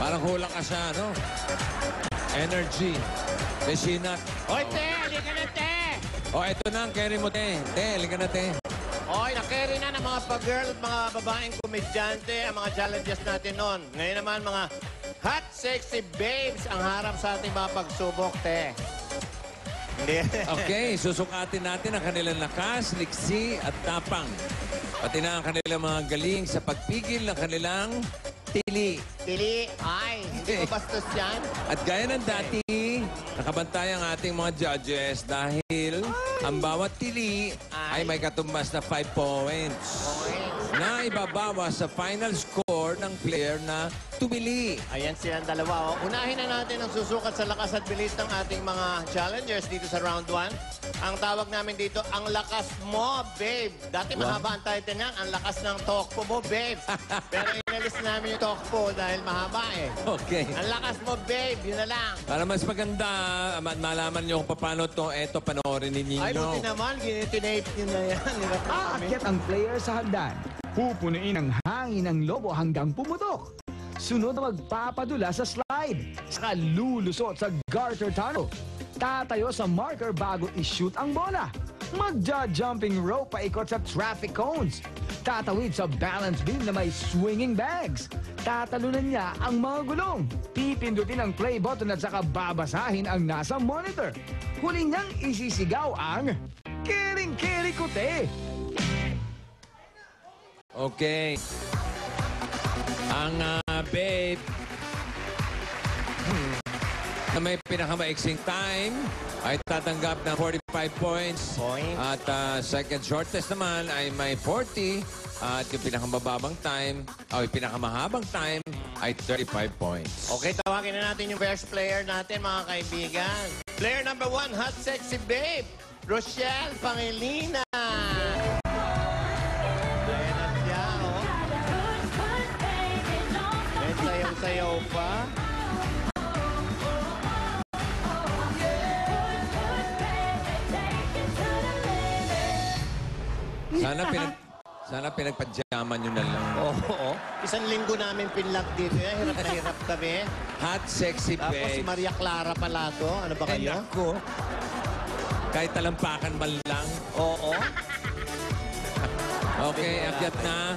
Parang kulang ka sa, ano? Energy. Pesinat. Hoy, te! Halika na, te! O, eto na ang carry mo, te. Te, halika na, te. Hoy, na-carry na ng mga pag-girl at mga babaeng komedyante ang mga challenges natin noon. Ngayon naman, mga hot, sexy babes ang harap sa ating mga pagsubok, te. Hindi. Okay, susukatin natin ang kanilang lakas, liksi at tapang. Pati na ang kanilang mga galing sa pagpigil ng kanilang tili. Tili, ay, hindi ko bastos yan. At gaya ng dati, nakabantay ang ating mga judges dahil ang bawat tili ay may katumbas na 5 points na ibabawas sa final score ng player na tumili. Ayan silang dalawa. Oh. Unahin na natin ang susukat sa lakas at bilis ng ating mga challengers dito sa round 1. Ang tawag namin dito, ang lakas mo, babe. Dati mahaba ang title niyan, ang lakas ng talkpo mo, babe. Pero inalis namin yung talkpo dahil mahaba eh. Okay. Ang lakas mo, babe. Yun na lang. Para mas maganda, malaman nyo kung paano to, eto panoorin ninyo. Ay, buti naman. Ginitinape nyo na yan. Aakyat ang player sa hagdan. Pupunuin ang hangin ng lobo hanggang pumutok. Sunod na magpapadula sa slide. Saka lulusot sa garter tunnel. Tatayo sa marker bago i-shoot ang bola. Magja-jumping rope paikot sa traffic cones. Tatawid sa balance beam na may swinging bags. Tatalunan niya ang mga gulong. Pipindutin ang play button at saka babasahin ang nasa monitor. Huli niyang isisigaw ang Kering-keri kote. Okay. Ang babe na may pinakamaiksing time ay tatanggap ng 45 points. At second shortest naman ay may 40. At yung pinakamababang time, yung pinakamahabang time ay 35 points. Okay, tawagin na natin yung first player natin, mga kaibigan. Player number 1, hot sexy babe, Rochelle Pangilina. Ayan na siya, oh. May sayaw-sayaw pa. Sana pinagpadyaman nyo na lang. Oo. Isang linggo namin pinlock dito. Hirap na hirap kami. Hot, sexy Tapos babe. Maria Clara pala to. Ano ba Ay, kayo? nako. Kahit talampakan man lang. Oo. Okay, akyat na.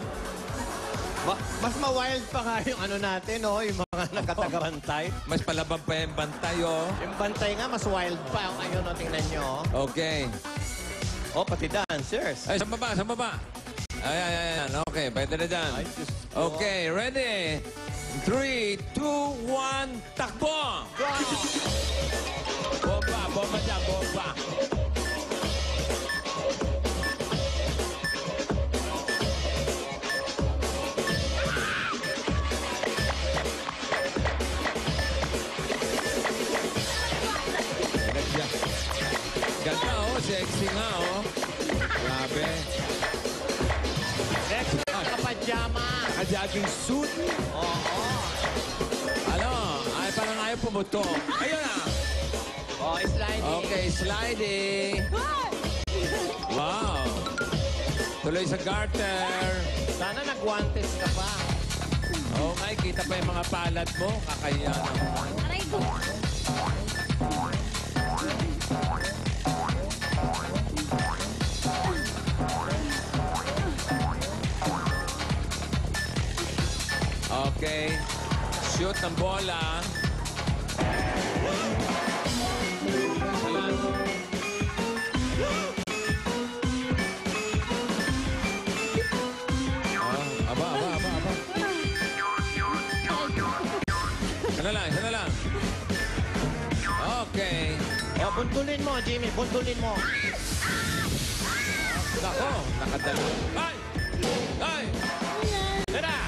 Mas ma-wild pa nga yung ano natin, no? Yung mga nakatagabantay. Mas palabang pa yung bantay, oh. Yung bantay nga, mas wild pa. Ayun, no, tingnan nyo. Okay. Oh, pati dancers. Ay, sa baba, sa baba. Ay. Okay, pwede na dyan. Ay, Diyos ko. Okay, ready? 3, 2, 1, takbo! Bomba dyan, bomba. Ganda, oh. Sexy nga, oh. Grabe. Next, kapajama. Naka-jogging suit. Oo. Ano? Ay, parang ayaw pumutok. Ayun na. Oh, sliding. Okay, sliding. Wow. Tuloy sa garter. Sana nag-guantes ka pa. Oh, ngay, kita pa yung mga palad mo. Kakaya naman. Aray ko. Okay. Shoot ng bola. Aba. Isa na lang. Okay. Oh, buntulin mo, Jimmy. Buntulin mo. Nako, nakadala. Ay! Tara!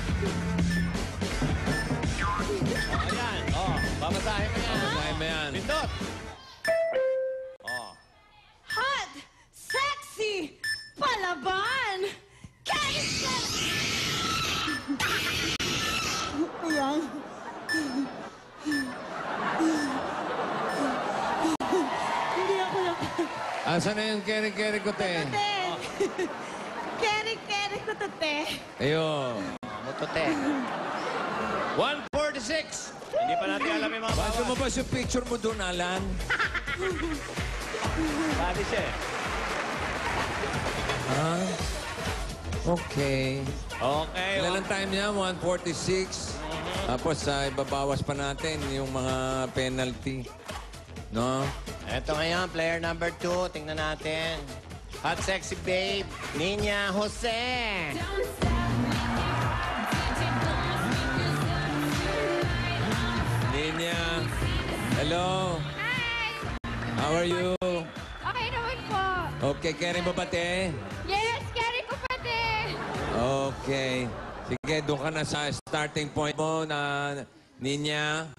Oh, ayan. Oh, babasahin mo yan. Babasahin mo yan. Pindot. Oh. Hot, sexy, palaban, Ayan. Hindi ako lang. Asan na yung keri-keri ko, te? Keri-keri ko to, te. Ayun. Mutote. 1 for the 6. Hindi pa natin alam yung mga Bakit bawas. lumabas yung picture mo doon, Alan? Body siya eh. Ah, okay. Okay. Ilan ang time niya? 1:46. Tapos ibabawas pa natin yung mga penalty. No? Ito ngayon, player number 2. Tingnan natin. Hot sexy babe, Niña Jose. Ninya. Hello. Hi! How are you? Okay naman po. Okay, carry mo ba, te? Yes, carry ko pati. Okay. Sige, doon ka na sa starting point mo na Ninya.